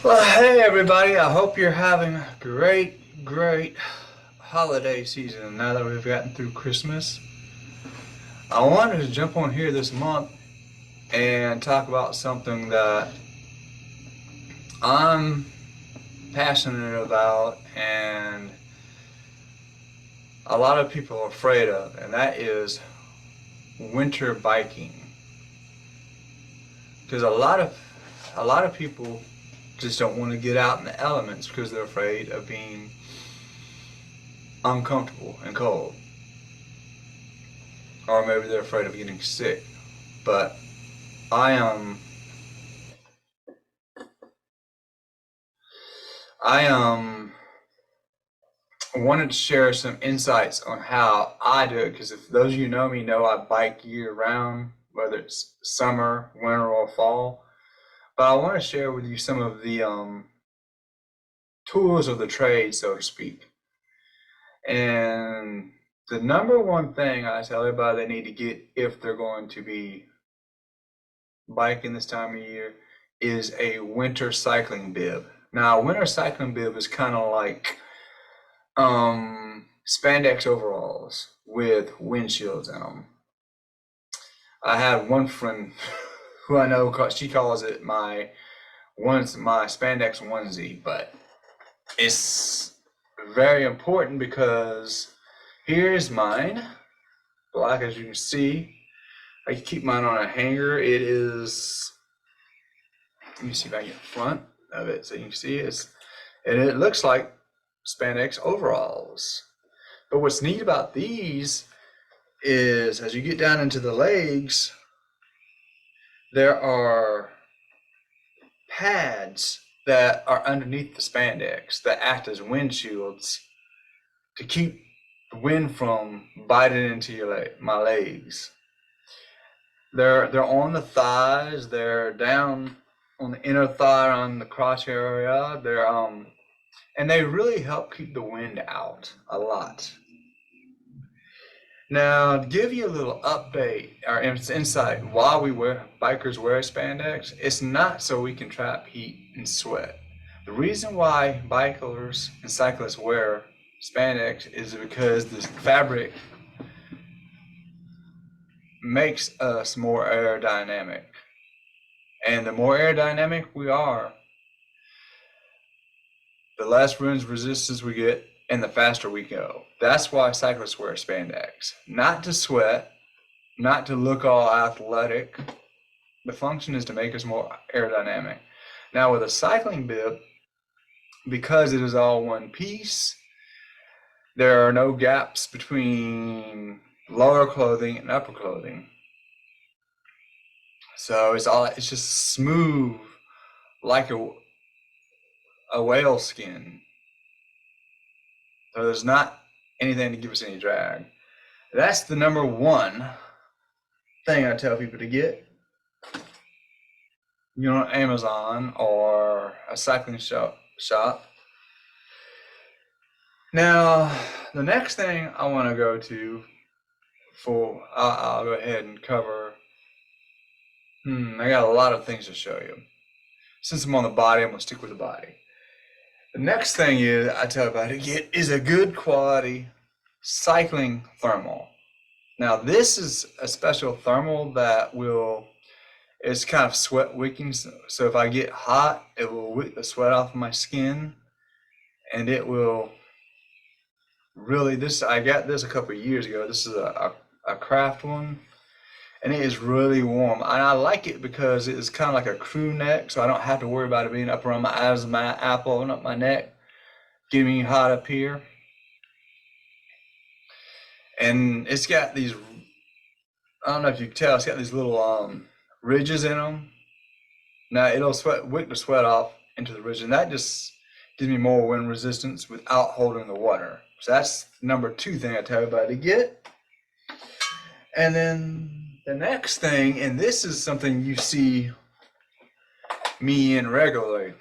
Well, hey everybody, I hope you're having a great holiday season now that we've gotten through Christmas. I wanted to jump on here this month and talk about something that I'm passionate about and a lot of people are afraid of, and that is winter biking. Because a lot of people just don't want to get out in the elements because they're afraid of being uncomfortable and cold. Or maybe they're afraid of getting sick. But I I wanted to share some insights on how I do it because if those of you know me know I bike year round, whether it's summer, winter, or fall. But I want to share with you some of the tools of the trade, so to speak. And the number one thing I tell everybody they need to get if they're going to be biking this time of year is a winter cycling bib. Now, a winter cycling bib is kind of like spandex overalls with windshields in them. I have one friend who I know she calls it my spandex onesie, but it's very important because here's mine, black as you can see. I keep mine on a hanger. It is, let me see if I can get the front of it so you can see and it looks like spandex overalls. But what's neat about these is as you get down into the legs, there are pads that are underneath the spandex that act as windshields to keep the wind from biting into my legs. They're on the thighs. They're down on the inner thigh on the crotch area. And they really help keep the wind out a lot. Now, to give you a little update or insight, why bikers wear spandex, it's not so we can trap heat and sweat. The reason why bikers and cyclists wear spandex is because this fabric makes us more aerodynamic. And the more aerodynamic we are, the less wind resistance we get and the faster we go. That's why cyclists wear spandex. Not to sweat, not to look all athletic. The function is to make us more aerodynamic. Now with a cycling bib, because it is all one piece, there are no gaps between lower clothing and upper clothing. So it's just smooth like a whale skin. So there's not anything to give us any drag. That's the number one thing I tell people to get. You know, on Amazon or a cycling shop. Now, the next thing I want to go to I'll go ahead and cover. I got a lot of things to show you. Since I'm on the body, I'm going to stick with the body. The next thing I tell everybody to get is a good quality cycling thermal. Now, this is a special thermal that it's kind of sweat wicking. So if I get hot, it will wick the sweat off of my skin, and it will really, I got this a couple of years ago. This is a craft one, and it is really warm. And I like it because it's kind of like a crew neck, so I don't have to worry about it being up around my eyes, my apple, and up my neck, getting me hot up here. And it's got these, I don't know if you can tell, it's got these little ridges in them. Now it'll wick the sweat off into the ridge, and that just gives me more wind resistance without holding the water. So that's number two thing I tell everybody to get. And then the next thing, and this is something you see me in regularly,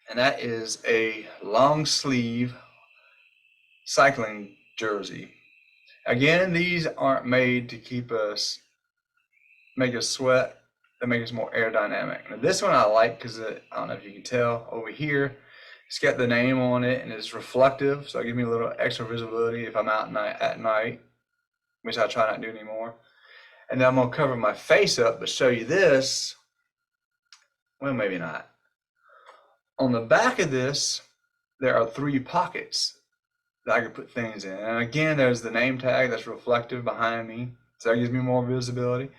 and that is a long sleeve cycling jersey. Again, these aren't made to make us sweat that makes it more aerodynamic. Now this one I like because I don't know if you can tell over here, it's got the name on it and it's reflective, so it gives me a little extra visibility if I'm out at night, which I try not to do anymore. And then I'm gonna cover my face up, but show you this. Well, maybe not. On the back of this, there are 3 pockets that I can put things in. And again, there's the name tag that's reflective behind me, so that gives me more visibility.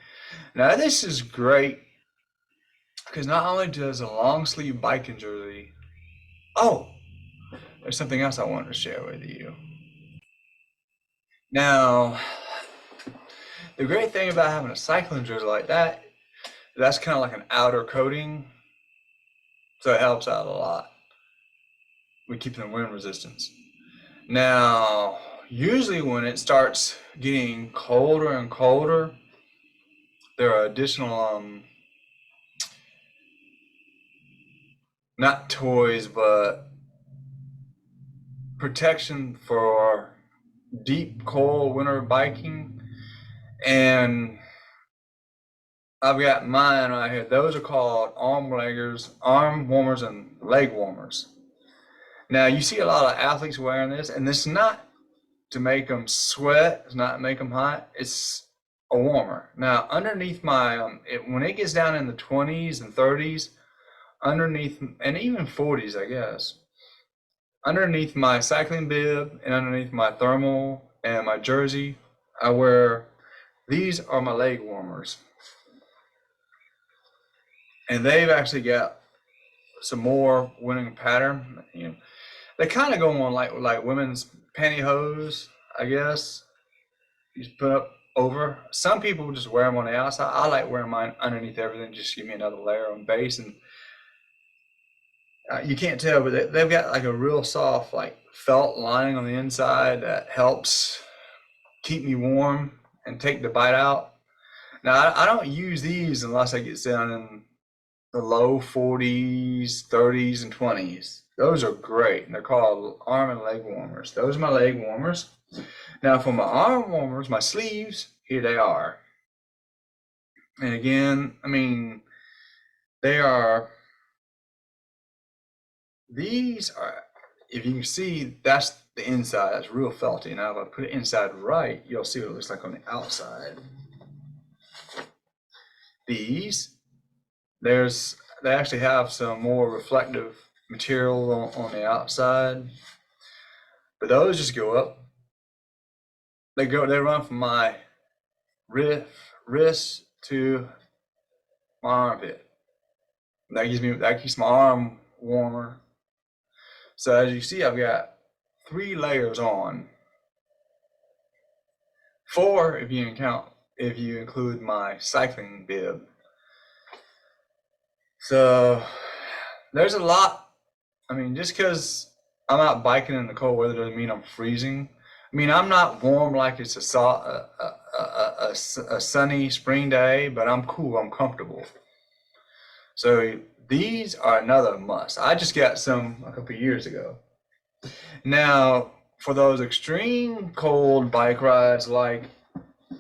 Now this is great because not only does a long sleeve biking jersey, oh, there's something else I wanted to share with you. Now, the great thing about having a cycling jersey like that, that's kind of like an outer coating, so it helps out a lot with keeping the wind resistance. Now, usually when it starts getting colder and colder, there are additional, not toys, but protection for deep cold winter biking. And I've got mine right here. Those are called arm warmers and leg warmers. Now you see a lot of athletes wearing this, and it's not to make them sweat, it's not to make them hot, it's a warmer. Now underneath my, when it gets down in the 20s and 30s, underneath, and even 40s, I guess, underneath my cycling bib and underneath my thermal and my jersey, I wear, these are my leg warmers. And they've actually got some more winning pattern. You know, they kind of go on like women's pantyhose, I guess. You just put up over. Some people just wear them on the outside. I like wearing mine underneath everything, just give me another layer on base. And you can't tell, but they've got like a real soft like felt lining on the inside that helps keep me warm and take the bite out. Now I don't use these unless I get down in the low 40s, 30s, and 20s. Those are great. And they're called arm and leg warmers. Those are my leg warmers. Now for my arm warmers, my sleeves, here they are. And again, I mean, these are, if you can see, that's the inside. That's real felty. Now if I put it inside right, you'll see what it looks like on the outside. These, they actually have some more reflective material on the outside, but those just go up. They run from my wrist to my armpit. That keeps my arm warmer. So as you see, I've got 3 layers on. 4 if you include my cycling bib. So there's a lot. I mean, just because I'm out biking in the cold weather doesn't mean I'm freezing. I mean, I'm not warm like it's a sunny spring day, but I'm cool, I'm comfortable. So these are another must. I just got some a couple of years ago. Now, for those extreme cold bike rides, like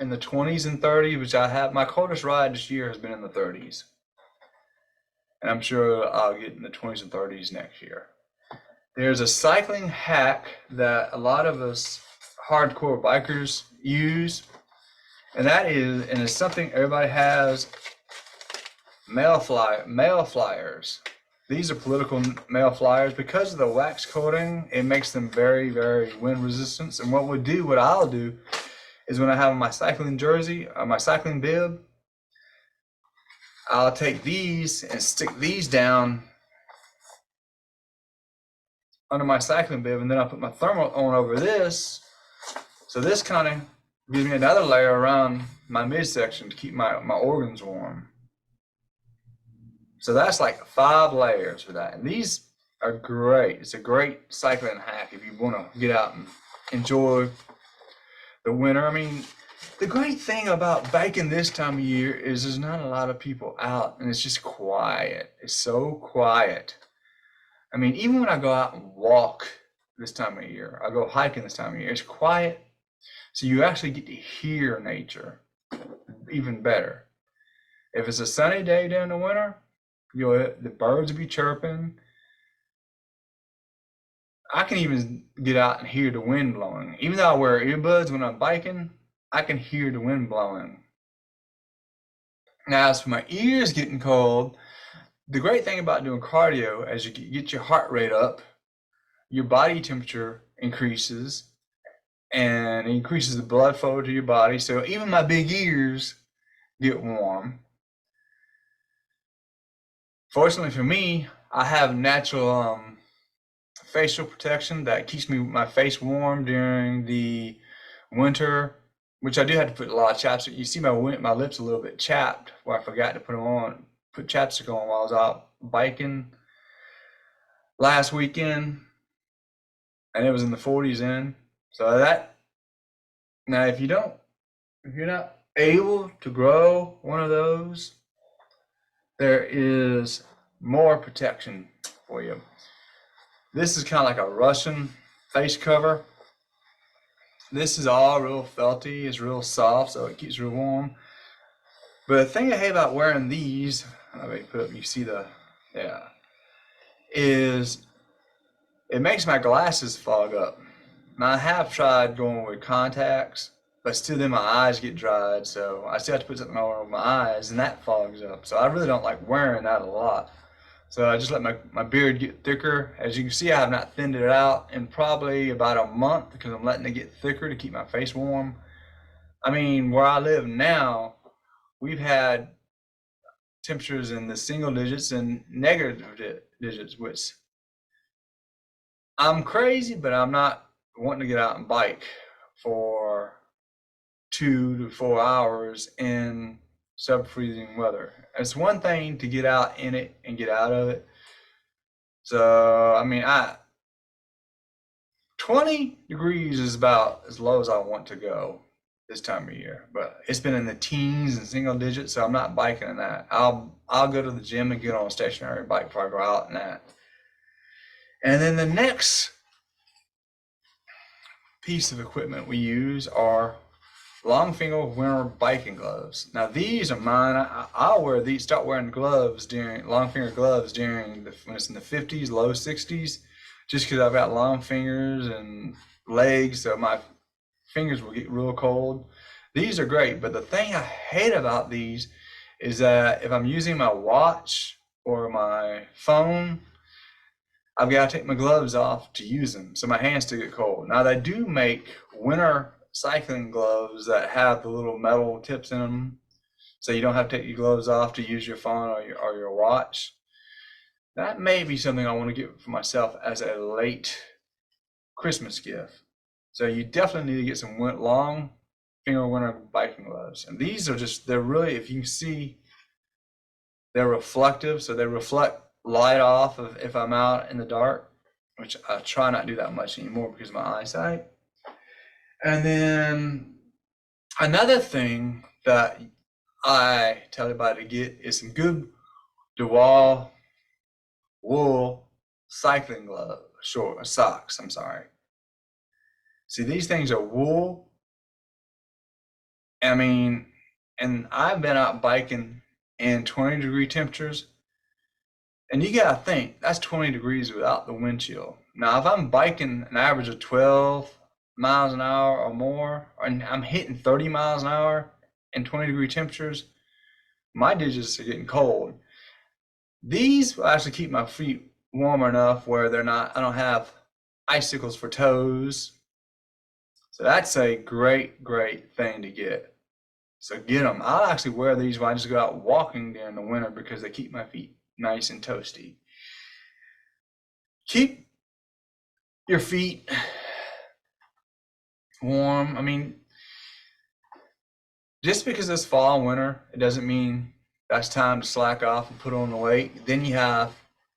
in the 20s and 30s, which I have, my coldest ride this year has been in the 30s. And I'm sure I'll get in the 20s and 30s next year. There's a cycling hack that a lot of us hardcore bikers use, and it's something everybody has, mail flyers. These are political mail flyers. Because of the wax coating, it makes them very, very wind resistant. And what I'll do is when I have my cycling jersey or my cycling bib, I'll take these and stick these down under my cycling bib, and then I'll put my thermal on over this. So this kind of gives me another layer around my midsection to keep my organs warm. So that's like 5 layers for that. And these are great. It's a great cycling hack if you want to get out and enjoy the winter. I mean, the great thing about biking this time of year is there's not a lot of people out, and it's just quiet. It's so quiet. I mean, even when I go out and walk this time of year, I go hiking this time of year, it's quiet. So you actually get to hear nature even better. If it's a sunny day during the winter, the birds will be chirping. I can even get out and hear the wind blowing. Even though I wear earbuds when I'm biking, I can hear the wind blowing. Now, as for my ears getting cold, the great thing about doing cardio, as you get your heart rate up, your body temperature increases, and it increases the blood flow to your body. So even my big ears get warm. Fortunately for me, I have natural facial protection that keeps my face warm during the winter, which I do have to put a lot of chapstick. You see my lips a little bit chapped where I forgot to put chapstick on while I was out biking last weekend, and it was in the 40s in. So that now if you're not able to grow one of those, there is more protection for you. This is kind of like a Russian face cover. This is all real felty, it's real soft, so it keeps real warm. But the thing I hate about wearing these, let me put up, you see yeah, is it makes my glasses fog up. Now I have tried going with contacts, but still then my eyes get dried, so I still have to put something over my eyes, and that fogs up. So I really don't like wearing that a lot. So I just let my beard get thicker. As you can see, I have not thinned it out in probably about a month because I'm letting it get thicker to keep my face warm. I mean, where I live now, we've had temperatures in the single digits and negative digits, which I'm crazy, but I'm not wanting to get out and bike for 2 to 4 hours in sub-freezing weather. It's one thing to get out in it and get out of it. So, I mean, 20 degrees is about as low as I want to go this time of year, but it's been in the teens and single digits, so I'm not biking in that. I'll go to the gym and get on a stationary bike before I go out in that. And then the next piece of equipment we use are long finger winter biking gloves. Now these are mine. I'll wear these, start wearing gloves during long finger gloves during when it's in the 50s, low 60s, just because I've got long fingers and legs, so my fingers will get real cold. These are great, but the thing I hate about these is that if I'm using my watch or my phone, I've got to take my gloves off to use them, so my hands still get cold. Now they do make winter cycling gloves that have the little metal tips in them, so you don't have to take your gloves off to use your phone or your watch. That may be something I want to get for myself as a late Christmas gift. So you definitely need to get some long finger winter biking gloves. And these are they're really, if you can see, they're reflective, so they reflect light off of if I'm out in the dark, which I try not to do that much anymore because of my eyesight. And then another thing that I tell everybody to get is some good DeWalt wool cycling gloves, socks, I'm sorry. See, these things are wool. I mean, and I've been out biking in 20-degree temperatures, and you gotta think that's 20 degrees without the wind chill. Now, if I'm biking an average of 12 miles an hour or more, and I'm hitting 30 miles an hour in 20-degree temperatures, my digits are getting cold. These will actually keep my feet warm enough where I don't have icicles for toes. So that's a great, great thing to get. So get them. I'll actually wear these when I just go out walking during the winter because they keep my feet nice and toasty. Keep your feet warm. I mean, just because it's fall and winter, it doesn't mean that's time to slack off and put on the weight. Then you have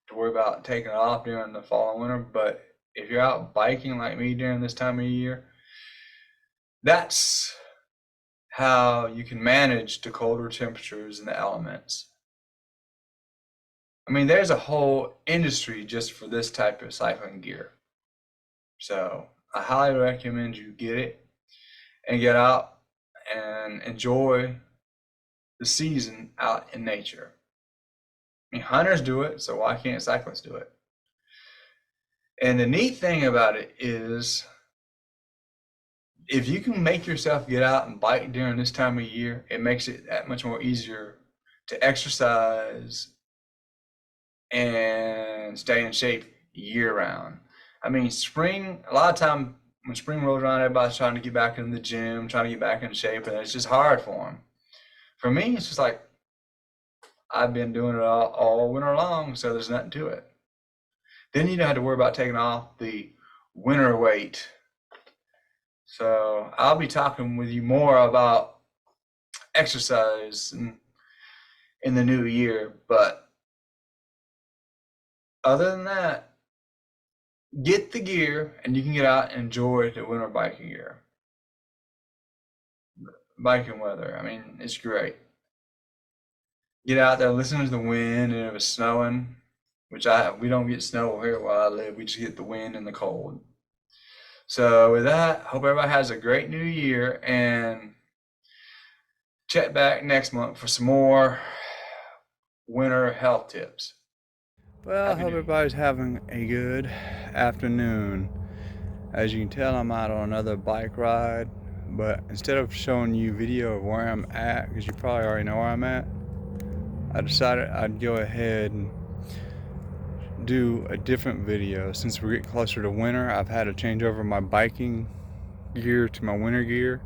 to worry about taking it off during the fall and winter. But if you're out biking like me during this time of year, that's how you can manage the colder temperatures and the elements. I mean, there's a whole industry just for this type of cycling gear. So I highly recommend you get it and get out and enjoy the season out in nature. I mean, hunters do it, so why can't cyclists do it? And the neat thing about it is, if you can make yourself get out and bike during this time of year, it makes it that much more easier to exercise and stay in shape year round. I mean, spring, a lot of time when spring rolls around, everybody's trying to get back in the gym, trying to get back in shape, and it's just hard for them. For me, it's just like, I've been doing it all winter long, so there's nothing to it. Then you don't have to worry about taking off the winter weight. So I'll be talking with you more about exercise in the new year, but other than that, get the gear and you can get out and enjoy the winter biking gear. Biking weather, I mean, it's great. Get out there, listen to the wind, and if it's snowing, which we don't get snow here where I live, we just get the wind and the cold. So with that, hope everybody has a great new year, and check back next month for some more winter health tips. Well, I hope everybody's having a good afternoon. As you can tell, I'm out on another bike ride, but instead of showing you video of where I'm at, because you probably already know where I'm at, I decided I'd go ahead and do a different video. Since we're getting closer to winter, I've had to change over my biking gear to my winter gear.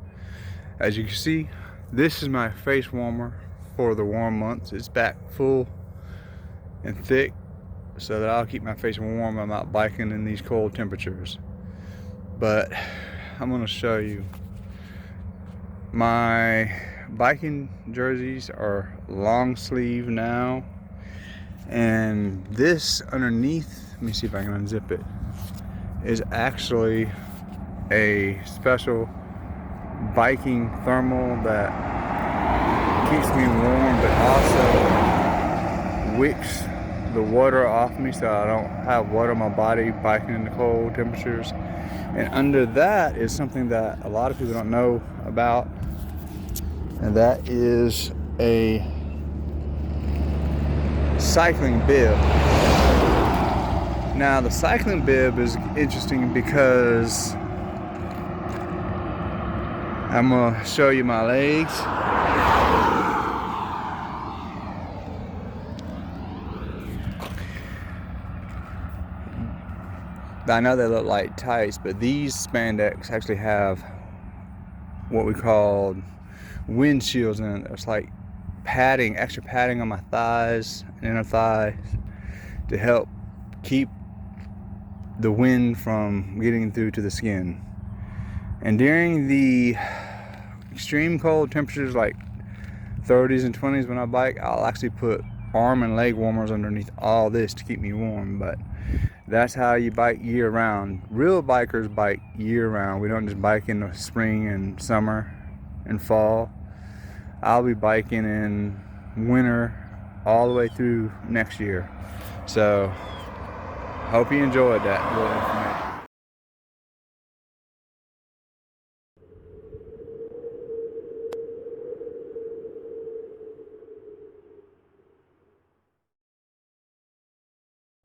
As you can see, this is my face warmer for the warm months. It's back full and thick so that I'll keep my face warm when I'm out biking in these cold temperatures. But I'm going to show you my biking jerseys are long sleeve now, and this underneath, let me see if I can unzip it, is actually a special biking thermal that keeps me warm but also wicks the water off me so I don't have water on my body biking in the cold temperatures. And under that is something that a lot of people don't know about, and that is a cycling bib. Now the cycling bib is interesting because I'm gonna show you my legs. I know they look like tights, but these spandex actually have what we call wind shields in it. It's like padding, extra padding on my thighs and inner thighs to help keep the wind from getting through to the skin. And during the extreme cold temperatures like 30s and 20s when I bike, I'll actually put arm and leg warmers underneath all this to keep me warm. But that's how you bike year round. Real bikers bike year round. We don't just bike in the spring and summer and fall. I'll be biking in winter all the way through next year. So hope you enjoyed that little information.